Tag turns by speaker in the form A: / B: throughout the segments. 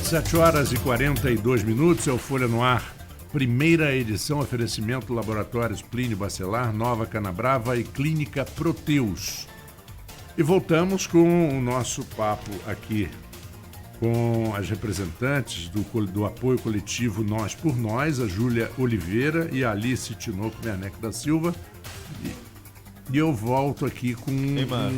A: 7h42, é o Folha no Ar, primeira edição, oferecimento Laboratórios Plínio Bacelar, Nova Canabrava e Clínica Proteus. E voltamos com o nosso papo aqui com as representantes do apoio coletivo Nós por Nós, a Júlia Oliveira e a Alice Tinoco Werneck da Silva. E eu volto aqui com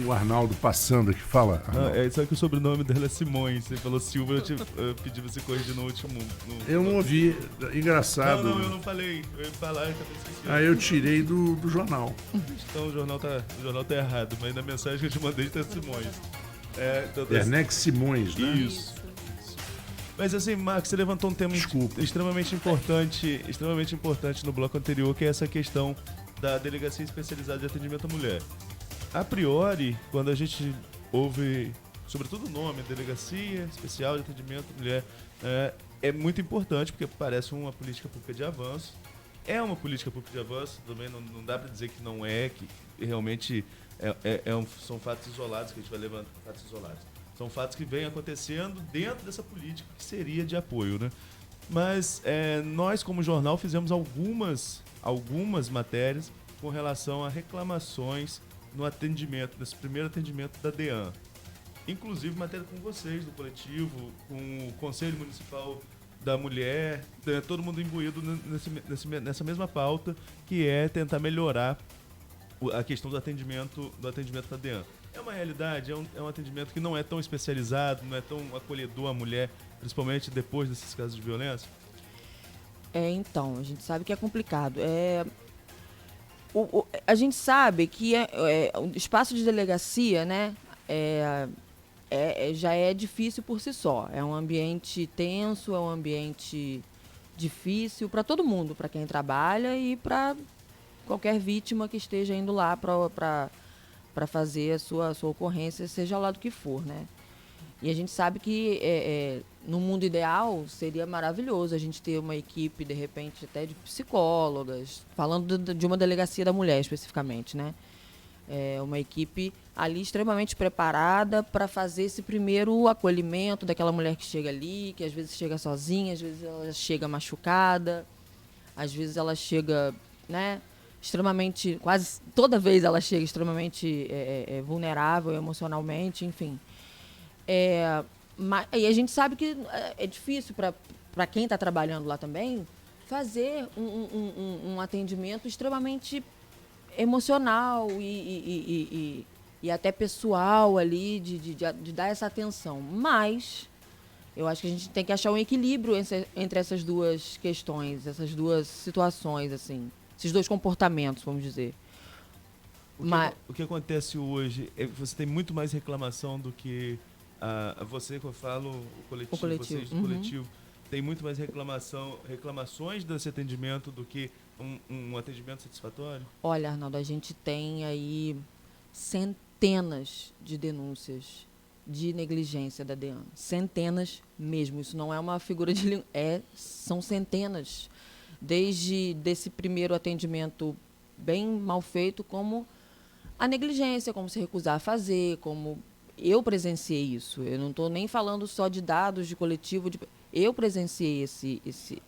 A: o Arnaldo passando aqui. Fala, Arnaldo.
B: Só que o sobrenome dela é Simões. Você falou Silva, eu pedi pra você corrigir no último.
A: Eu não ouvi. Engraçado.
B: Não, eu não falei. Eu ia falar, eu acabei esquecendo.
A: Eu tirei do jornal.
B: Então o jornal tá errado, mas na mensagem que eu te mandei tá Simões.
A: Werneck Simões, né?
B: Isso. Mas assim, Marcos, você levantou um tema extremamente importante no bloco anterior, que é essa questão da Delegacia Especializada de Atendimento à Mulher. A priori, quando a gente ouve, sobretudo o nome, Delegacia Especial de Atendimento à Mulher, é muito importante, porque parece uma política pública de avanço. É uma política pública de avanço, também não dá para dizer que não é, que realmente são fatos isolados, que a gente vai levantar fatos isolados. São fatos que vêm acontecendo dentro dessa política que seria de apoio, né? Mas nós, como jornal, fizemos algumas matérias com relação a reclamações no atendimento, nesse primeiro atendimento da DEAN. Inclusive matéria com vocês do coletivo, com o Conselho Municipal da Mulher, todo mundo imbuído nessa mesma pauta, que é tentar melhorar a questão do atendimento da DEAN. É uma realidade, é um atendimento que não é tão especializado, não é tão acolhedor à mulher, principalmente depois desses casos de violência?
C: Então, a gente sabe que é complicado. A gente sabe que o espaço de delegacia, né, já é difícil por si só. É um ambiente tenso, é um ambiente difícil para todo mundo, para quem trabalha e para qualquer vítima que esteja indo lá para fazer a sua ocorrência, seja lá do que for, né? E a gente sabe que no mundo ideal seria maravilhoso a gente ter uma equipe, de repente, até de psicólogas, falando de uma delegacia da mulher especificamente, né? Uma equipe ali extremamente preparada para fazer esse primeiro acolhimento daquela mulher que chega ali, que às vezes chega sozinha, às vezes ela chega machucada, às vezes ela chega, né, extremamente, quase toda vez ela chega extremamente vulnerável emocionalmente, enfim. E a gente sabe que é difícil para quem está trabalhando lá também fazer um atendimento extremamente emocional e até pessoal ali, de dar essa atenção. Mas eu acho que a gente tem que achar um equilíbrio entre essas duas questões, essas duas situações, assim, esses dois comportamentos, vamos dizer.
B: O que acontece hoje é que você tem muito mais reclamação do que você, que eu falo, o coletivo. Vocês do coletivo, tem muito mais reclamações desse atendimento do que um atendimento satisfatório?
C: Olha, Arnaldo, a gente tem aí centenas de denúncias de negligência da DEAN. Centenas mesmo. Isso não é uma figura de... são centenas. Desde desse primeiro atendimento bem mal feito, como a negligência, como se recusar a fazer, como... Eu presenciei isso. Eu não estou nem falando só de dados de coletivo. Eu presenciei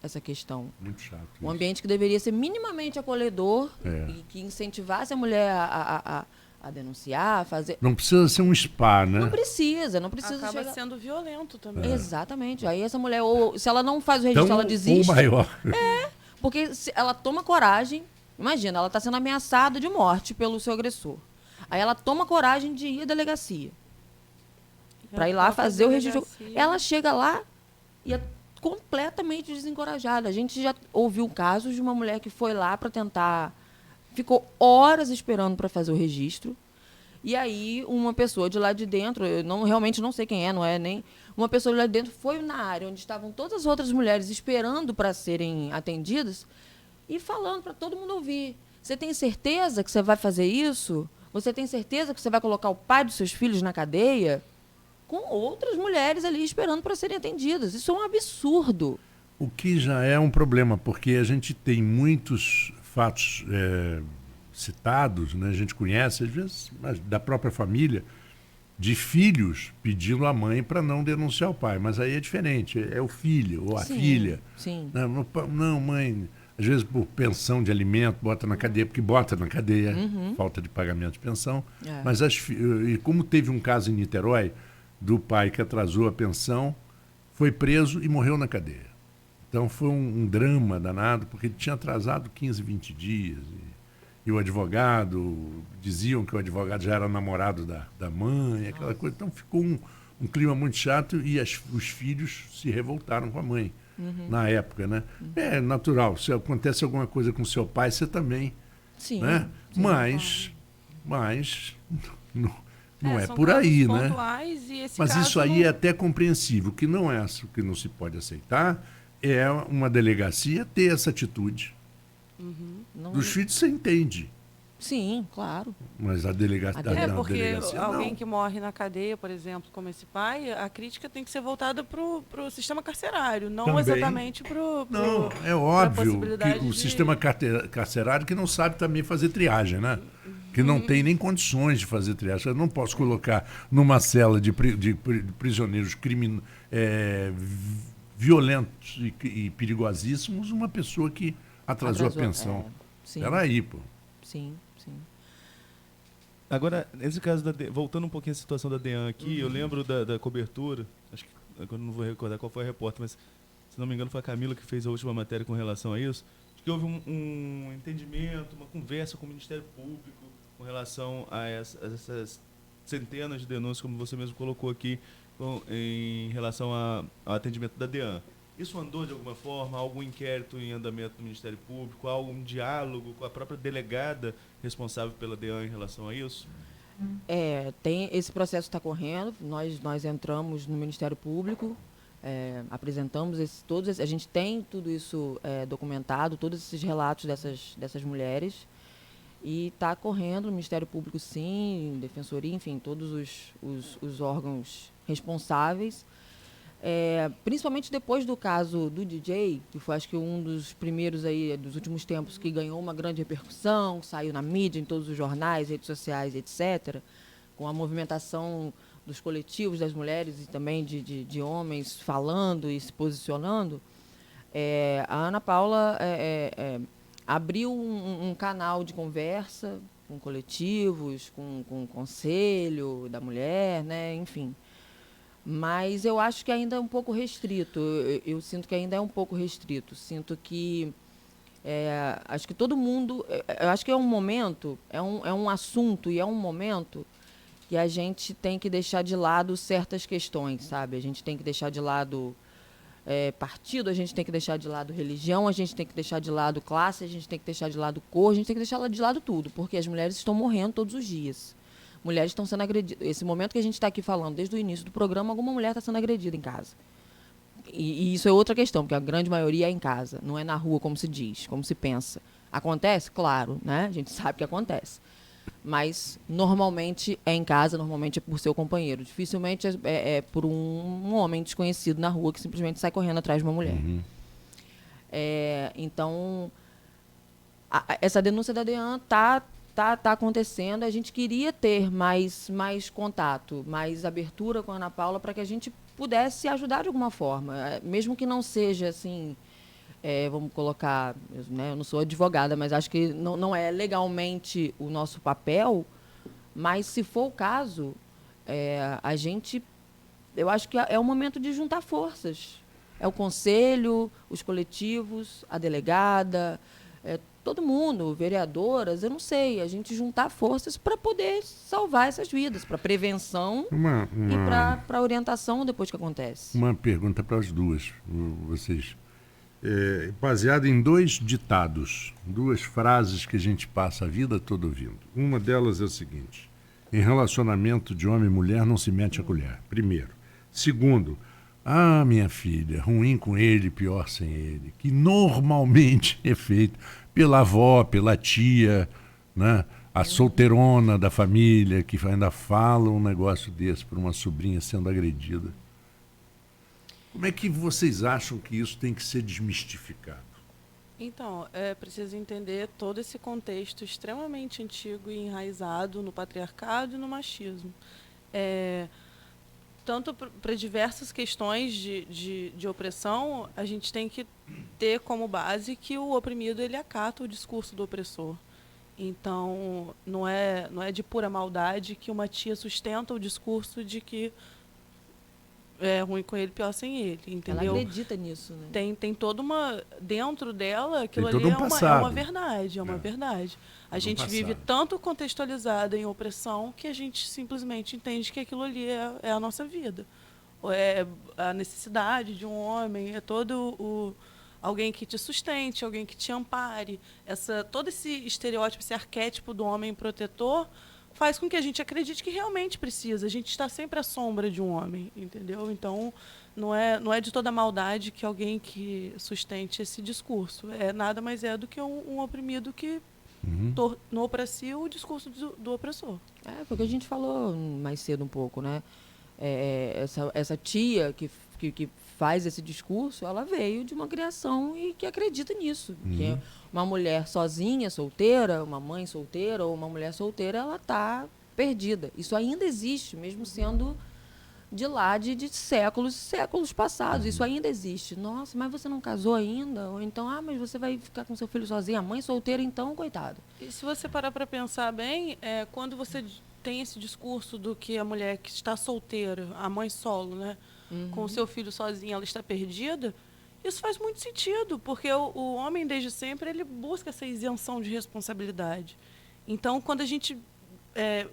C: essa questão.
A: Muito chato.
C: Um ambiente que deveria ser minimamente acolhedor e que incentivasse a mulher a denunciar, a fazer...
A: Não precisa ser um spa, né?
C: Não precisa
D: Acaba sendo violento também.
C: Exatamente. Aí essa mulher, ou se ela não faz o registro, ela desiste.
A: Ou maior.
C: Porque se ela toma coragem... Imagina, ela está sendo ameaçada de morte pelo seu agressor. Aí ela toma coragem de ir à delegacia para ir lá fazer o registro. Ela chega lá e é completamente desencorajada. A gente já ouviu casos de uma mulher que foi lá para tentar... Ficou horas esperando para fazer o registro. E aí uma pessoa de lá de dentro, eu realmente não sei quem não é nem... Uma pessoa de lá de dentro foi na área onde estavam todas as outras mulheres esperando para serem atendidas e falando para todo mundo ouvir. Você tem certeza que você vai fazer isso? Você tem certeza que você vai colocar o pai dos seus filhos na cadeia? Com outras mulheres ali esperando para serem atendidas. Isso é um absurdo.
A: O que já é um problema, porque a gente tem muitos fatos citados, né? A gente conhece, às vezes, da própria família, de filhos pedindo à mãe para não denunciar o pai. Mas aí é diferente, é o filho ou a filha.
C: Sim.
A: Não, mãe, às vezes por pensão de alimento, bota na cadeia, porque bota na cadeia, falta de pagamento de pensão. Mas e como teve um caso em Niterói, do pai que atrasou a pensão, foi preso e morreu na cadeia. Então foi um drama danado, porque ele tinha atrasado 15, 20 dias. E o advogado, diziam que o advogado já era namorado da mãe, aquela coisa. Então ficou um clima muito chato e os filhos se revoltaram com a mãe na época, né? É natural, se acontece alguma coisa com seu pai, você também.
C: Sim.
A: Né?
C: Sim,
A: mas não é por aí, né? Mas isso aí é até compreensível. O que não se pode aceitar é uma delegacia ter essa atitude. Dos filhos você entende.
C: Sim, claro.
A: Mas a delegacia
D: porque alguém
A: não.
D: que morre na cadeia, por exemplo, como esse pai, a crítica tem que ser voltada para o sistema carcerário, não
A: Também.
D: Exatamente para
A: Não, é óbvio que o sistema carcerário que não sabe também fazer triagem, né? Que não tem nem condições de fazer triagem. Eu não posso colocar numa cela de prisioneiros violentos e perigosíssimos uma pessoa que atrasou a pensão. Espera aí, pô.
C: Sim, sim.
B: Agora, nesse caso, voltando um pouquinho à situação da DEAN aqui, eu lembro da cobertura, acho que agora não vou recordar qual foi a repórter, mas se não me engano foi a Camila que fez a última matéria com relação a isso, acho que houve um entendimento, uma conversa com o Ministério Público com relação a essas centenas de denúncias, como você mesmo colocou aqui, em relação ao atendimento da DEAN. Isso andou de alguma forma? Há algum inquérito em andamento do Ministério Público? Há algum diálogo com a própria delegada responsável pela DEAN em relação a isso?
C: Esse processo está correndo. Nós entramos no Ministério Público, apresentamos a gente tem tudo isso documentado, todos esses relatos dessas mulheres. E está correndo no Ministério Público, sim, Defensoria, enfim, todos os órgãos responsáveis. Principalmente depois do caso do DJ, que foi acho que um dos primeiros aí dos últimos tempos que ganhou uma grande repercussão, saiu na mídia, em todos os jornais, redes sociais, etc., com a movimentação dos coletivos das mulheres e também de homens falando e se posicionando, a Ana Paula abriu um canal de conversa com coletivos, com o Conselho da Mulher, né, enfim. Mas eu acho que ainda é um pouco restrito. Eu sinto que ainda é um pouco restrito. Sinto que acho que todo mundo, eu acho que é um momento, é um assunto e é um momento que a gente tem que deixar de lado certas questões, sabe? A gente tem que deixar de lado partido, a gente tem que deixar de lado religião, a gente tem que deixar de lado classe, a gente tem que deixar de lado cor, a gente tem que deixar de lado tudo, porque as mulheres estão morrendo todos os dias. Mulheres estão sendo agredidas. Esse momento que a gente está aqui falando, desde o início do programa, alguma mulher está sendo agredida em casa. E isso é outra questão, porque a grande maioria é em casa, não é na rua, como se diz, como se pensa. Acontece? Claro, né? A gente sabe que acontece. Mas, normalmente, é em casa, normalmente é por seu companheiro. Dificilmente é por um homem desconhecido na rua que simplesmente sai correndo atrás de uma mulher. Então, essa denúncia da DEAN está acontecendo. A gente queria ter mais contato, mais abertura com a Ana Paula para que a gente pudesse ajudar de alguma forma, mesmo que não seja assim, vamos colocar, né, eu não sou advogada, mas acho que não é legalmente o nosso papel, mas se for o caso, eu acho que é o momento de juntar forças. É o conselho, os coletivos, a delegada, todo mundo, vereadoras, eu não sei, a gente juntar forças para poder salvar essas vidas, para prevenção e para orientação depois que acontece.
A: Uma pergunta para as duas, vocês. Baseado em 2 ditados, 2 frases que a gente passa a vida toda ouvindo. Uma delas é o seguinte: em relacionamento de homem e mulher não se mete a colher, primeiro. Segundo, minha filha, ruim com ele, pior sem ele, que normalmente é feito pela avó, pela tia, né? A solteirona da família, que ainda fala um negócio desse para uma sobrinha sendo agredida. Como é que vocês acham que isso tem que ser desmistificado?
D: Então, é preciso entender todo esse contexto extremamente antigo e enraizado no patriarcado e no machismo. Tanto para diversas questões de opressão, a gente tem que ter como base que o oprimido ele acata o discurso do opressor. Então, não é de pura maldade que uma tia sustenta o discurso de que é ruim com ele, pior sem ele, entendeu?
C: Ela acredita nisso, né?
D: Tem toda uma... Dentro dela, aquilo ali é uma verdade, é uma verdade. A gente vive tanto contextualizada em opressão que a gente simplesmente entende que aquilo ali é a nossa vida. É a necessidade de um homem, é todo alguém que te sustente, alguém que te ampare. Todo esse estereótipo, esse arquétipo do homem protetor faz com que a gente acredite que realmente precisa. A gente está sempre à sombra de um homem, entendeu? Então, não é de toda maldade que alguém que sustente esse discurso. Nada mais é do que um oprimido que tornou para si o discurso do opressor.
C: Foi o que a gente falou mais cedo um pouco, né? Essa tia que faz esse discurso, ela veio de uma criação e que acredita nisso. Que uma mulher sozinha, solteira, uma mãe solteira ou uma mulher solteira, ela está perdida. Isso ainda existe, mesmo sendo de lá de séculos passados. Isso ainda existe. Nossa, mas você não casou ainda? Ou então, mas você vai ficar com seu filho sozinha. A mãe solteira, então, coitado.
D: E se você parar para pensar bem, quando você tem esse discurso do que a mulher que está solteira, a mãe solo, né, com o seu filho sozinha, ela está perdida, isso faz muito sentido, porque o homem, desde sempre, ele busca essa isenção de responsabilidade. Então, quando a gente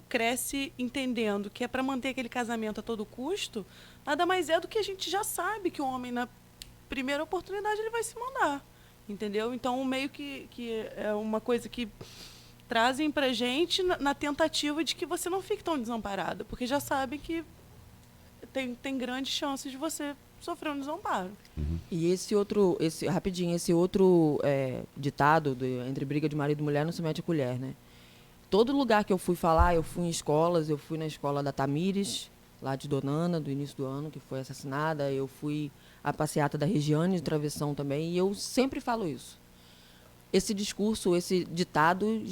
D: cresce entendendo que é para manter aquele casamento a todo custo, nada mais é do que a gente já sabe que o homem, na primeira oportunidade, ele vai se mandar, entendeu? Então, meio que é uma coisa que trazem para gente na tentativa de que você não fique tão desamparada, porque já sabem que tem grandes chances de você sofrer um desamparo.
C: E esse outro ditado entre briga de marido e mulher não se mete a colher, né? Todo lugar que eu fui falar, eu fui em escolas, eu fui na escola da Tamires, lá de Donana, do início do ano, que foi assassinada, eu fui à passeata da Regiane de Travessão também, e eu sempre falo isso. Esse discurso, esse ditado,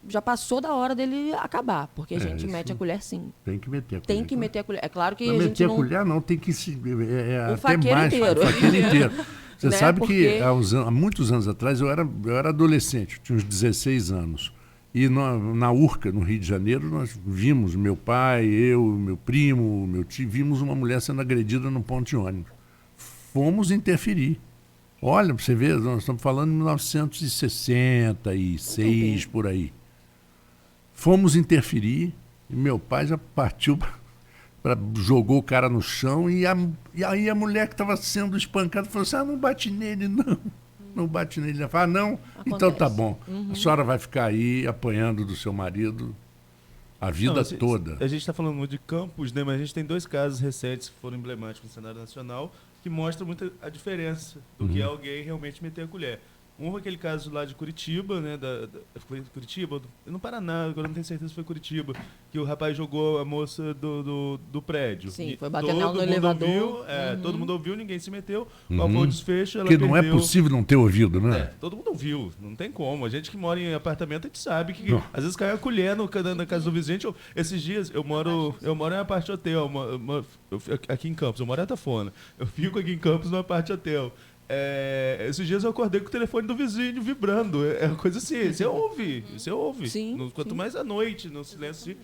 C: já passou da hora dele acabar, porque a gente mete a colher, sim.
A: Tem que meter a colher.
C: Tem que meter a colher. É claro que
A: não
C: a gente
A: meter
C: não...
A: a colher não, tem que se...
C: o
A: até
C: faqueiro
A: mais,
C: inteiro.
A: o faqueiro inteiro. Você
C: Né?
A: sabe
C: Porque...
A: que há muitos anos atrás eu era adolescente, tinha uns 16 anos. E na Urca, no Rio de Janeiro, nós vimos, meu pai, eu, meu primo, meu tio, vimos uma mulher sendo agredida num ponto de ônibus. Fomos interferir. Olha, para você ver, nós estamos falando de 1966, por aí. Fomos interferir e meu pai já partiu, jogou o cara no chão e aí a mulher que estava sendo espancada falou assim, não bate nele, não. Não bate nele. Ela fala, não, acontece. Então tá bom. A senhora vai ficar aí apanhando do seu marido a vida toda.
B: A gente está falando muito de Campos, né? Mas a gente tem 2 casos recentes que foram emblemáticos no cenário nacional que mostram muito a diferença do que é alguém realmente meter a colher. Um foi aquele caso lá de Curitiba, né? Foi Curitiba? No Paraná, agora não tenho certeza se foi Curitiba, que o rapaz jogou a moça do prédio.
C: Sim, foi bater nela no elevador.
B: Ouviu, todo mundo ouviu, ninguém se meteu. Qual foi o desfecho? Ela
A: Porque não
B: perdeu.
A: É possível não ter ouvido, né?
B: Todo mundo ouviu, não tem como. A gente que mora em apartamento, a gente sabe que às vezes cai a colher na casa do vizinho. Esses dias, eu moro em uma parte hotel, aqui em Campos, eu moro em Atafona. Eu fico aqui em Campos numa parte hotel. Esses dias eu acordei com o telefone do vizinho vibrando. É uma coisa assim, você ouve.
C: Sim,
B: quanto mais à noite, no silêncio,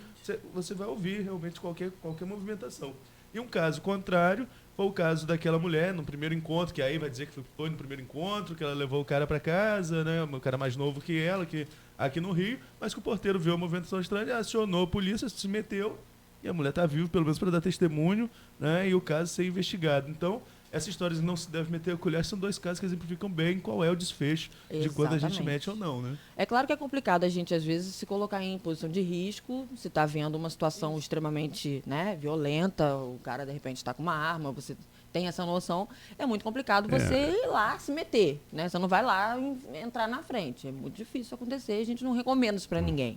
B: você vai ouvir realmente qualquer movimentação. E um caso contrário foi o caso daquela mulher no primeiro encontro, que aí vai dizer que foi no primeiro encontro, que ela levou o cara para casa, né, um cara mais novo que ela, que aqui no Rio, mas que o porteiro viu a movimentação estranha, acionou a polícia, se meteu, e a mulher está viva, pelo menos para dar testemunho, né, e o caso ser investigado. Então, essas histórias não se deve meter a colher, são 2 casos que exemplificam bem qual é o desfecho de quando a gente mete ou não, né?
C: É claro que é complicado a gente, às vezes, se colocar em posição de risco, se está vendo uma situação extremamente, né, violenta, o cara, de repente, está com uma arma, você tem essa noção, é muito complicado você ir lá se meter, né? Você não vai lá entrar na frente. É muito difícil acontecer, a gente não recomenda isso para ninguém.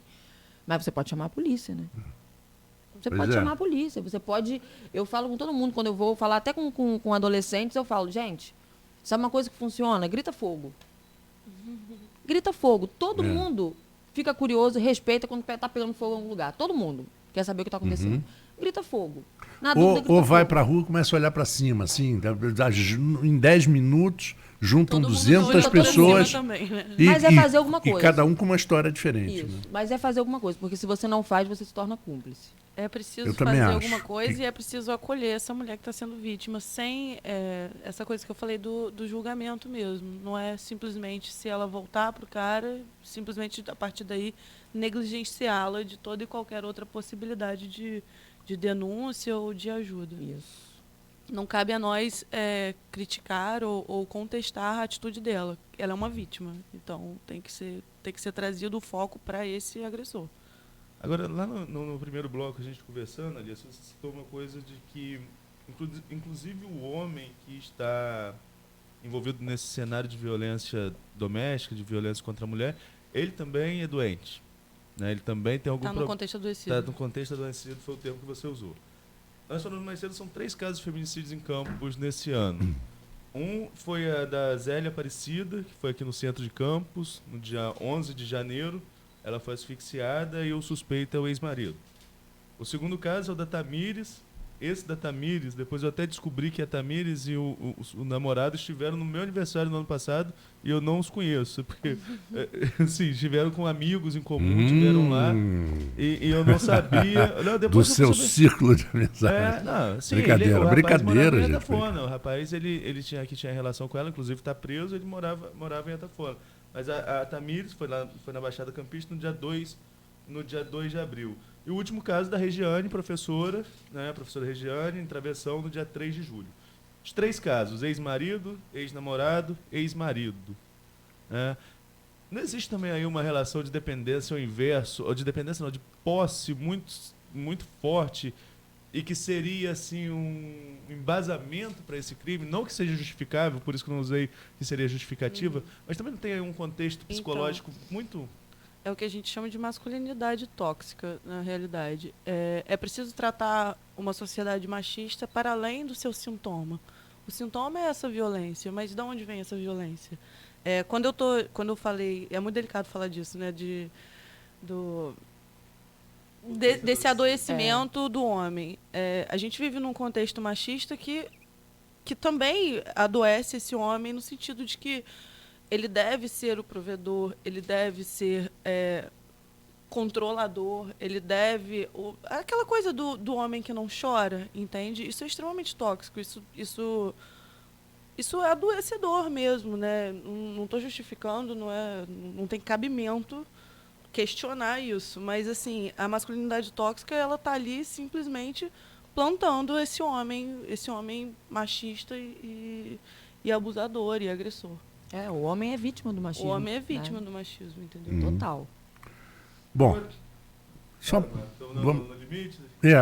C: Mas você pode chamar a polícia, né? Você pode chamar a polícia, você pode... Eu falo com todo mundo, quando eu vou falar até com adolescentes, eu falo, gente, sabe uma coisa que funciona? Grita fogo. Grita fogo. Todo mundo fica curioso, respeita quando está pegando fogo em algum lugar. Todo mundo quer saber o que está acontecendo. grita fogo. Na dúvida, grita
A: Ou vai
C: fogo.
A: pra rua e começa a olhar pra cima, assim, em 10 minutos juntam
D: Todo mundo
A: 200
D: olha pra
A: pessoas
D: cima também, né?
C: Mas é fazer alguma
A: e
C: coisa.
A: cada um com uma história diferente.
C: Isso,
A: Né?
C: mas é fazer alguma coisa, porque se você não faz, você se torna cúmplice.
D: É preciso
A: Eu também
D: fazer
A: acho
D: alguma coisa
A: que-
D: e é preciso acolher essa mulher que está sendo vítima, sem essa coisa que eu falei do julgamento mesmo. Não é simplesmente, se ela voltar para o cara, simplesmente a partir daí negligenciá-la de toda e qualquer outra possibilidade de denúncia ou de ajuda.
C: Isso.
D: Não cabe a nós criticar ou contestar a atitude dela. Ela é uma vítima, então tem que ser trazido o foco para esse agressor.
B: Agora, lá no primeiro bloco, a gente conversando, ali, você citou uma coisa de que, inclusive, o homem que está envolvido nesse cenário de violência doméstica, de violência contra a mulher, ele também é doente. Né? Ele também tem algum
D: Está no contexto adoecido.
B: Está no contexto adoecido, foi o termo que você usou. Nós falamos mais cedo, são 3 casos de feminicídios em Campos nesse ano. Um foi a da Zélia Aparecida, que foi aqui no centro de Campos, no dia 11 de janeiro. Ela foi asfixiada e o suspeito é o ex-marido. O segundo caso é o da Tamires. Esse da Tamires, depois eu até descobri que a Tamires e o namorado estiveram no meu aniversário no ano passado e eu não os conheço, porque assim, estiveram com amigos em comum, estiveram lá e eu não sabia. Não,
A: Do seu círculo de amizade. Brincadeira, brincadeira, gente.
B: O rapaz, ele tinha relação com ela, inclusive está preso, ele morava em Atafona. Mas a Tamires foi na Baixada Campista no dia 2 de abril. E o último caso da Regiane, professora, né, professora Regiane, em Travessão, no dia 3 de julho. Os 3 casos, ex-marido, ex-namorado, ex-marido. Né? Não existe também aí uma relação de dependência ao inverso, ou de dependência não, de posse muito, muito forte, e que seria assim um embasamento para esse crime, não que seja justificável, por isso que eu não usei que seria justificativa, mas também não tem aí um contexto psicológico muito...
D: É o que a gente chama de masculinidade tóxica, na realidade. É preciso tratar uma sociedade machista para além do seu sintoma. O sintoma é essa violência, mas de onde vem essa violência? Quando eu falei, é muito delicado falar disso, né, desse adoecimento do homem. A gente vive num contexto machista que também adoece esse homem no sentido de que ele deve ser o provedor, ele deve ser controlador, ele deve... aquela coisa do homem que não chora, entende? Isso é extremamente tóxico, isso é adoecedor mesmo, né? Não estou justificando, não tem cabimento questionar isso, mas assim, a masculinidade tóxica, ela está ali simplesmente plantando esse homem machista e abusador e agressor.
C: O homem é vítima do machismo.
D: O homem é vítima do machismo, entendeu?
C: Total.
A: Bom,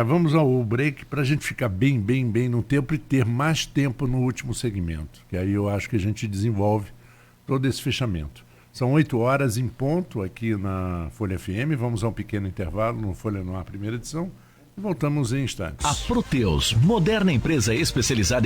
A: vamos ao break para a gente ficar bem no tempo e ter mais tempo no último segmento, que aí eu acho que a gente desenvolve todo esse fechamento. São 8 horas em ponto aqui na Folha FM, vamos a um pequeno intervalo no Folha no Ar, primeira edição, e voltamos em instantes.
E: A Proteus, moderna empresa especializada em